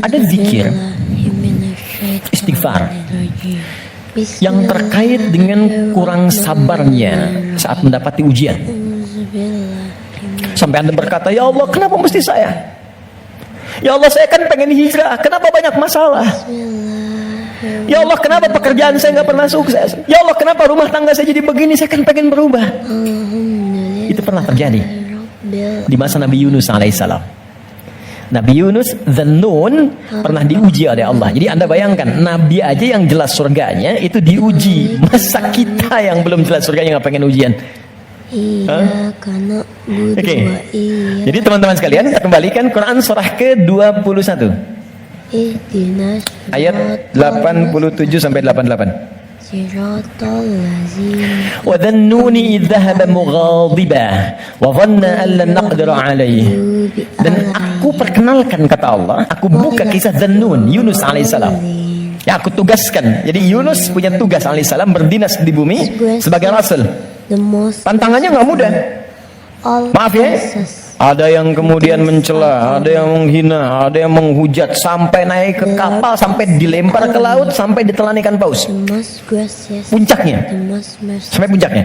Ada zikir, istighfar yang terkait dengan kurang sabarnya saat mendapati ujian. Sampai Anda berkata, ya Allah, kenapa mesti saya? Ya Allah, saya kan pengen hijrah, kenapa banyak masalah? Ya Allah, kenapa pekerjaan saya nggak pernah sukses? Ya Allah, kenapa rumah tangga saya jadi begini? Saya kan pengen berubah. Itu pernah terjadi di masa Nabi Yunus alaihissalam. Nabi Yunus Dzannun pernah diuji oleh Allah. Jadi Anda bayangkan, Nabi aja yang jelas surganya itu diuji. Masa kita yang belum jelas surganya nggak pengen ujian? Oke. Jadi teman-teman sekalian, kita kembalikan Quran surah ke-21 ayat 87 sampai 88. Wa dhannuni idh dhahaba mughadiban wa dhanna an lan naqdira alayhi. Dan aku perkenalkan, kata Allah, aku buka kisah Dzannun, Yunus alaihissalam. Ya, aku tugaskan. Jadi Yunus punya tugas alaihissalam berdinas di bumi sebagai rasul. Tantangannya nggak mudah. Maaf ya, ada yang kemudian mencela, ada yang menghina, ada yang menghujat, sampai naik ke kapal, sampai dilempar ke laut, sampai ditelan ikan paus. Puncaknya, sampai puncaknya.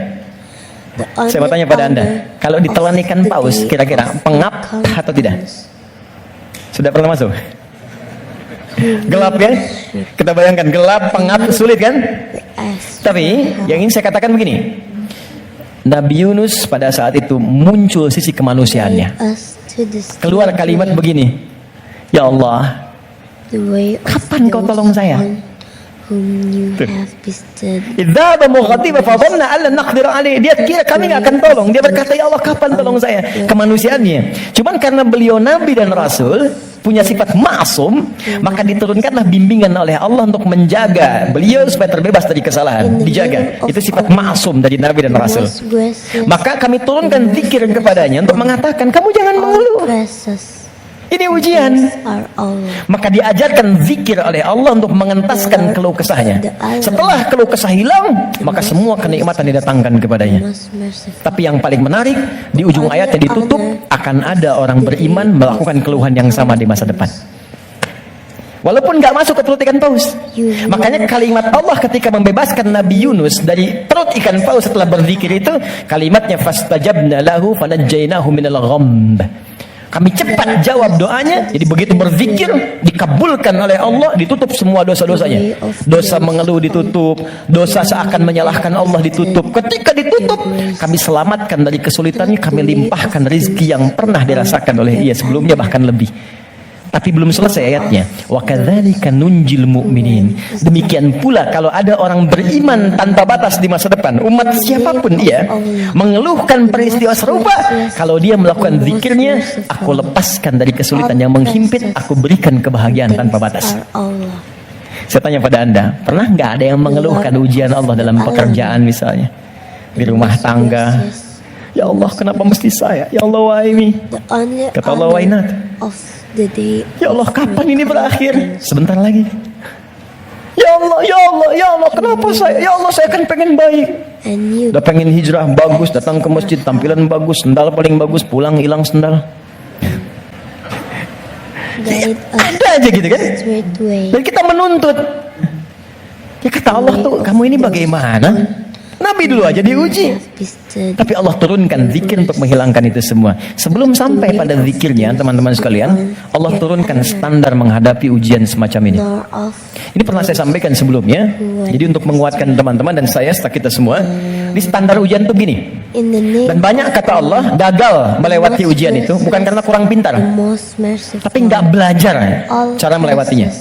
Saya mau tanya pada Anda, kalau ditelan ikan paus, kira-kira pengap atau tidak? Sudah pernah masuk? Gelap ya? Kita bayangkan, gelap, pengap, sulit kan? Tapi yang ingin saya katakan begini, Nabi Yunus pada saat itu muncul sisi kemanusiaannya. Keluar kalimat begini, ya Allah, kapan kau tolong saya? Dia kira kami nggak akan tolong. Dia berkata, ya Allah, kapan tolong saya? Kemanusiaannya. Cuman karena beliau Nabi dan Rasul, punya sifat ma'sum, maka diturunkanlah bimbingan oleh Allah untuk menjaga beliau supaya terbebas dari kesalahan. Dijaga. Itu sifat ma'sum dari Nabi dan Rasul. Maka kami turunkan zikir kepadanya untuk mengatakan, kamu jangan mengeluh, ini ujian. Maka diajarkan zikir oleh Allah untuk mengentaskan keluh kesahnya. Setelah keluh kesah hilang, maka semua kenikmatan didatangkan kepadanya. Tapi yang paling menarik, di ujung ayatnya ditutup, akan ada orang beriman melakukan keluhan yang sama di masa depan, walaupun nggak masuk ke perut ikan paus. Makanya kalimat Allah ketika membebaskan Nabi Yunus dari perut ikan paus setelah berzikir itu, kalimatnya fastajabna lahu fanajjainahu minal ghamb. Kami cepat jawab doanya. Jadi begitu berzikir, dikabulkan oleh Allah, ditutup semua dosa-dosanya. Dosa mengeluh ditutup, dosa seakan menyalahkan Allah ditutup. Ketika ditutup, kami selamatkan dari kesulitannya, kami limpahkan rizki yang pernah dirasakan oleh ia sebelumnya, bahkan lebih. Tapi belum selesai ayatnya. Wa kadzalika nunjil mu'minin. Demikian pula kalau ada orang beriman tanpa batas di masa depan, umat siapapun dia, mengeluhkan peristiwa serupa, kalau dia melakukan zikirnya, aku lepaskan dari kesulitan yang menghimpit, aku berikan kebahagiaan tanpa batas. Saya tanya pada Anda, pernah nggak ada yang mengeluhkan ujian Allah dalam pekerjaan misalnya, di rumah tangga? Ya Allah, kenapa mesti saya? Ya Allah, why me? Kata Allah, why not? Ya Allah, kapan ini berakhir? Sebentar lagi. Ya Allah, ya Allah, ya Allah, kenapa saya? Ya Allah, saya kan pengen baik. Udah pengen hijrah bagus, datang ke masjid, tampilan bagus, sendal paling bagus, pulang hilang sendal. Ada aja gitu kan? Dan kita menuntut. Ya kata Allah tuh, kamu ini bagaimana? Nabi dulu aja diuji, tapi Allah turunkan zikir untuk menghilangkan itu semua. Sebelum sampai pada zikirnya, teman-teman sekalian, Allah turunkan standar menghadapi ujian semacam ini. Ini pernah saya sampaikan sebelumnya. Jadi untuk menguatkan teman-teman dan saya, serta kita semua, di standar ujian itu gini. Dan banyak kata Allah gagal melewati ujian itu bukan karena kurang pintar, tapi nggak belajar cara melewatinya.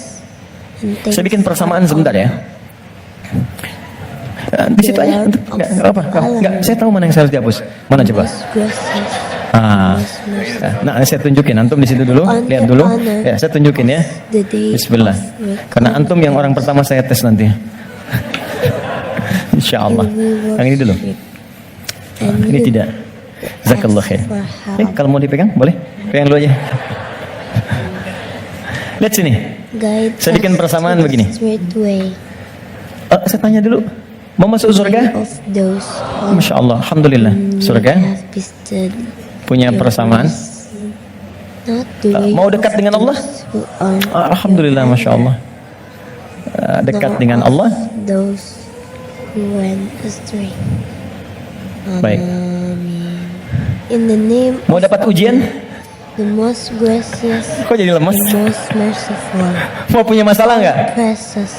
Saya bikin persamaan sebentar ya. Di situ aja, nggak apa, nggak. Saya tahu mana yang saya harus dihapus. Mana coba? Nah, saya tunjukin. Antum di situ dulu, lihat dulu. Ya, saya tunjukin ya. Bismillah. Karena antum yang orang pertama saya tes nanti. Insya Allah. Yang ini dulu. Ini tidak. Jazakallah khair. Kalau mau dipegang, boleh. Pegang dulu aja. Lihat sini. Saya bikin persamaan begini. Saya tanya dulu. Mau masuk surga? Masya Allah, alhamdulillah. Surga punya persamaan. not the way Mau dekat dengan Allah? who earn Alhamdulillah, Masya Allah. Dekat dengan Allah. those who went astray. Baik. Amin. In the name Mau dapat ujian? the most gracious, Kok jadi lemes? the most merciful, Mau punya masalah nggak? precious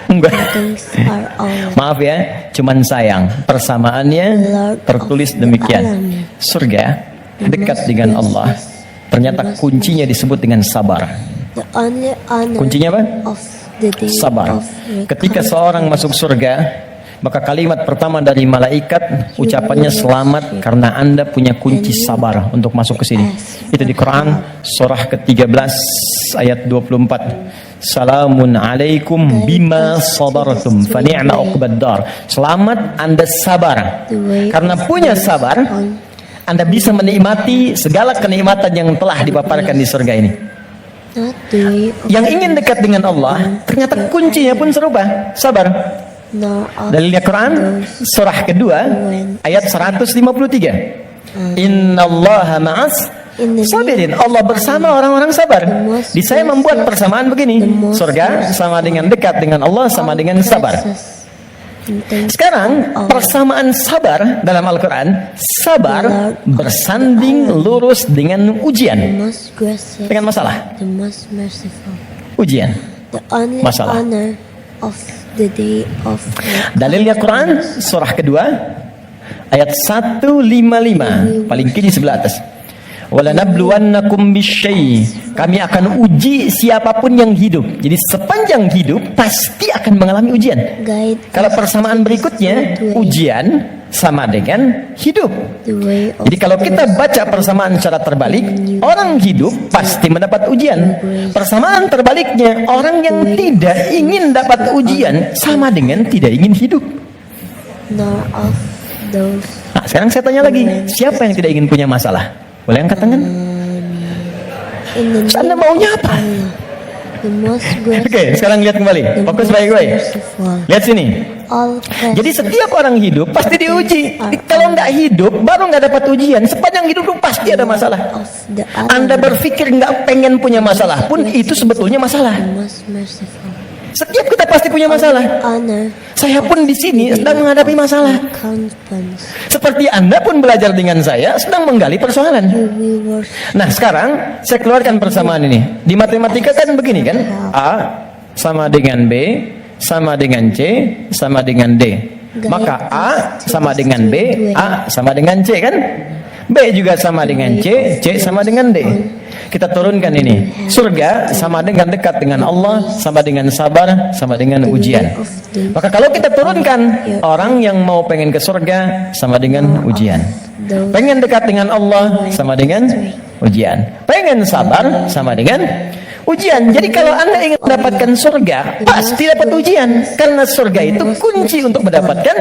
Enggak. things are all. Maaf ya, cuman sayang. Persamaannya tertulis demikian. Surga dekat dengan Allah. Ternyata kuncinya disebut dengan sabar. The only honor Kuncinya apa? of the day Sabar. of Ketika recompense. seorang masuk surga, maka kalimat pertama dari malaikat ucapannya selamat karena Anda punya kunci sabar untuk masuk ke sini. Itu di Quran surah ke-13 ayat 24. Salamun alaikum bima sabartum fa ni'ma uqbaddar. Selamat Anda sabar. Karena punya sabar, Anda bisa menikmati segala kenikmatan yang telah dipaparkan di surga ini. Not the way of Yang ingin dekat dengan Allah, ternyata kuncinya pun serupa, sabar. nor of Dalilnya Quran surah kedua ayat 153. Innallaha ma'as sabirin. Allah bersama orang-orang sabar. Di saya membuat persamaan begini. Surga sama dengan dekat dengan Allah sama dengan sabar. Sekarang persamaan sabar dalam Al-Quran, sabar bersanding lurus dengan the ujian, most gracious, dengan masalah. the most merciful, Ujian. the only Masalah. honor of the day of Dalilnya Quran surah kedua ayat 155 paling kiri sebelah atas. Walanabluwannakum bisyai. Kami akan uji siapapun yang hidup. Jadi sepanjang hidup pasti akan mengalami ujian. guide Kalau persamaan berikutnya, ujian sama dengan hidup. the way of Jadi kalau kita baca persamaan secara terbalik, orang hidup pasti mendapat ujian. Persamaan terbaliknya, orang yang tidak ingin dapat ujian sama dengan tidak ingin hidup. nor of those Nah, sekarang saya tanya lagi, siapa yang tidak ingin punya masalah? Boleh angkat tangan? in the Anda name maunya of apa? Allah, the most Oke, gracious, sekarang lihat kembali. the Fokus most baik-baik. merciful, Lihat sini. all Jadi precious, setiap orang hidup pasti diuji. Kalau nggak hidup, baru nggak dapat ujian. Sepanjang hidup itu pasti ada masalah. of the Anda berpikir nggak pengen punya masalah pun itu sebetulnya masalah. the most merciful, Setiap kita pasti punya masalah. honor Saya pun di sini sedang menghadapi masalah. recompense. Seperti Anda pun belajar dengan saya sedang menggali persoalan. We worship Nah, sekarang saya keluarkan persamaan ini. Di matematika kan begini kan? A sama dengan B sama dengan C sama dengan D. Maka A sama dengan B, A sama dengan C kan? B juga sama dengan C, C sama dengan D. Kita turunkan ini. Surga sama dengan dekat dengan Allah, sama dengan sabar, sama dengan ujian. Maka kalau kita turunkan, orang yang mau pengen ke surga sama dengan ujian. Pengen dekat dengan Allah sama dengan ujian. Pengen sabar sama dengan ujian. Jadi kalau Anda ingin mendapatkan surga, pasti dapat ujian. Karena surga itu kunci untuk mendapatkan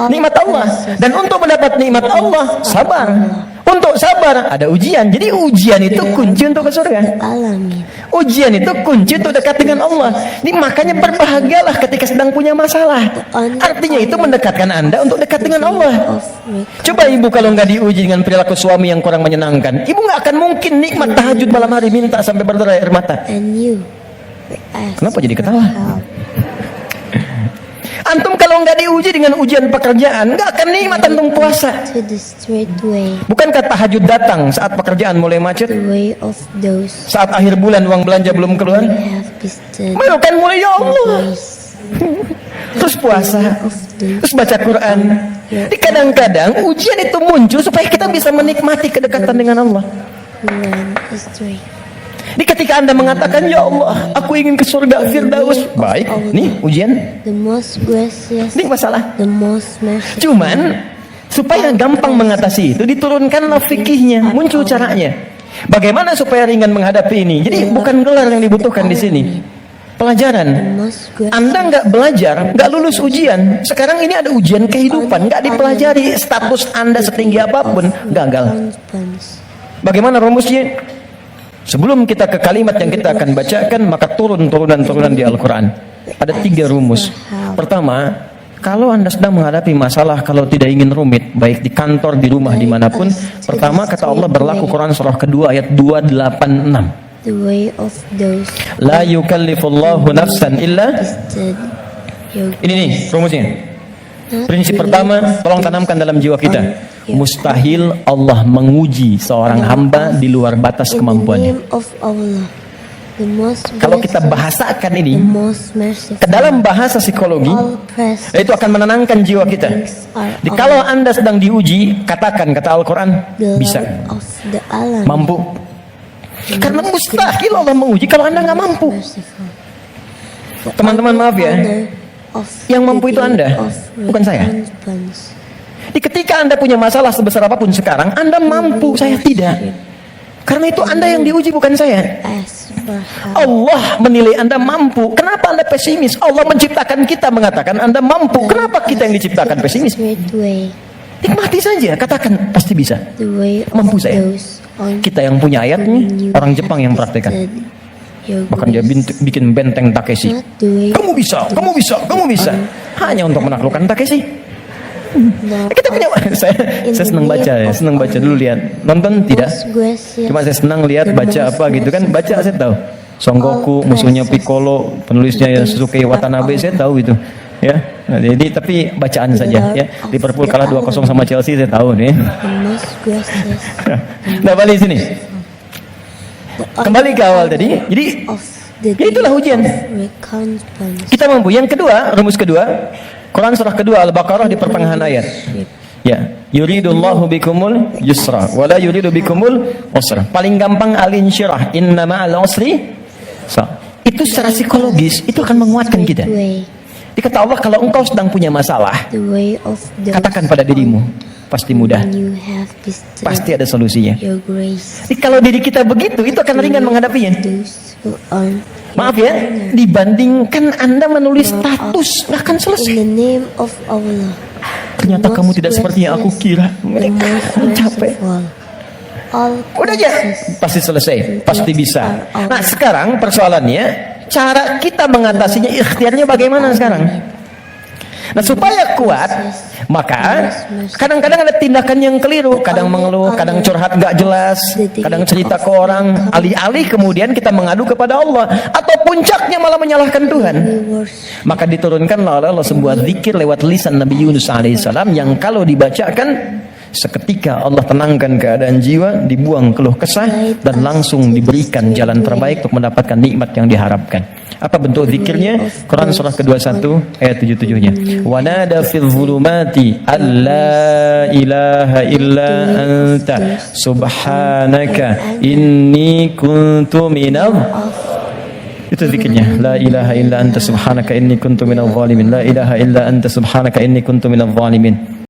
nikmat Allah. Dan untuk mendapat nikmat Allah, sabar. Untuk sabar ada ujian. Jadi ujian itu kunci untuk ke surga. alamin. Ujian itu kunci untuk dekat dengan Allah. Ini makanya berbahagialah ketika sedang punya masalah. Artinya itu mendekatkan Anda untuk dekat dengan Allah. Coba ibu kalau nggak diuji dengan perilaku suami yang kurang menyenangkan, ibu nggak akan mungkin nikmat tahajud malam hari minta sampai berderai air mata. And you, we ask Kenapa jadi ketawa? help. Antum kalau nggak diuji dengan ujian pekerjaan, nggak akan nikmat antum puasa. To the straight way, Bukankah tahajud datang saat pekerjaan mulai macet? the way of those Saat akhir bulan uang belanja belum keluar? who have bestowed Baru kan mulai ya Allah. grace, Terus puasa, of those terus baca Quran. Di kadang-kadang ujian itu muncul supaya kita bisa menikmati kedekatan dengan Allah. who went astray. Di ketika Anda mengatakan, ya Allah, aku ingin ke surga Firdaus. Baik, nih ujian, The most gracious, ini masalah. the most merciful, Cuman supaya gampang mengatasi itu diturunkanlah fikihnya, muncul caranya. Bagaimana supaya ringan menghadapi ini? Jadi bukan gelar yang dibutuhkan di sini, pelajaran. the most gracious, Anda nggak belajar, nggak lulus ujian. Sekarang ini ada ujian kehidupan, nggak dipelajari. Status Anda setinggi apapun gagal. recompense. Bagaimana rumusnya? Sebelum kita ke kalimat yang kita akan bacakan, maka turun turunan di Al-Quran. Ada 3 rumus. Pertama, Kalau Anda sedang menghadapi masalah, kalau tidak ingin rumit, baik di kantor, di rumah, dimanapun, pertama kata Allah berlaku Quran surah kedua ayat 286. The way of those La yukallifullahu nafsan illa. instead your Ini nih rumusnya. Prinsip pertama, tolong tanamkan dalam jiwa kita. Mustahil Allah menguji seorang hamba di luar batas in the kemampuannya. name of Allah, the most Kalau kita gracious, bahasakan the ini most merciful, ke dalam bahasa psikologi, all present itu akan menenangkan jiwa kita. things are Jadi kalau Anda sedang diuji, katakan kata Al-Quran, the bisa, Lord of the alam, mampu. the Karena most mustahil Allah menguji kalau Anda nggak mampu. merciful. The Teman-teman, maaf ya, honor of yang the mampu itu day Anda, of bukan saya. recompense. Jadi ketika Anda punya masalah sebesar apapun sekarang, Anda mampu, saya tidak. Karena itu Anda yang diuji, bukan saya. Ask for help. Allah menilai Anda mampu. Kenapa Anda pesimis? Allah menciptakan kita mengatakan Anda mampu. Kenapa kita yang diciptakan pesimis? Straight way, Nikmati saja, katakan pasti bisa. the way of Mampu saya. those on Kita yang punya ayatnya, orang Jepang yang praktekkan. your Bahkan dia grace, bikin benteng Takeshi. not the way Kamu bisa, kamu bisa, kamu bisa. Hanya untuk menaklukkan Takeshi. now Kita punya saya senang baca ya, senang baca dulu lihat. Nonton tidak? most gracious, Cuma saya senang lihat baca apa gitu kan, baca saya tahu. Son Goku, musuhnya Piccolo, penulisnya Yasuke Watanabe, saya tahu itu. Ya. Nah, jadi tapi bacaan saja ya. Liverpool kalah 2-0 sama Chelsea, saya tahu nih. the most gracious, Nah, balik sini. the Kembali ke awal tadi. Jadi of the ya itulah day ujian. of recompense. Kita mampu. Yang kedua, rumus kedua, Quran surah kedua Al-Baqarah di pertengahan ayat. Ya, yuridullahu bikumul yusra wala yuridu bikumul usra. Paling gampang al-insyirah, inna ma'al usri. Itu secara psikologis itu akan menguatkan kita. Way, Dikata Allah, kalau engkau sedang punya masalah, the way of those katakan pada dirimu, pasti mudah, when you have bestowed pasti ada solusinya. your grace, Jadi kalau diri kita begitu, itu akan ringan menghadapinya. those who earn Maaf ya, dibandingkan Anda menulis status, nggak akan selesai. in the name of Allah, Ternyata kamu tidak seperti yang aku kira. the Mereka most capek. merciful, all Udah aja, gracious, pasti selesai, pasti bisa. Nah sekarang persoalannya, cara kita mengatasinya, ikhtiarnya bagaimana sekarang? Nah supaya kuat, maka kadang-kadang ada tindakan yang keliru. Kadang mengeluh, kadang curhat gak jelas, kadang cerita ke orang. Alih-alih kemudian kita mengadu kepada Allah, atau puncaknya malah menyalahkan Tuhan. we worship Maka diturunkanlah oleh Allah sebuah zikir lewat lisan Nabi Yunus alaihissalam yang kalau dibacakan seketika Allah tenangkan keadaan jiwa, dibuang keluh kesah dan langsung diberikan jalan terbaik untuk mendapatkan nikmat yang diharapkan. Apa bentuk zikirnya? Quran surah ke-21 ayat 77-nya. Wa nada fil zulumati alla ilaha illa anta subhanaka inni kuntu minadh. Itu zikirnya. La ilaha illa anta subhanaka inni kuntu minadh zalimin. La ilaha illa anta subhanaka inni kuntu minadh zalimin.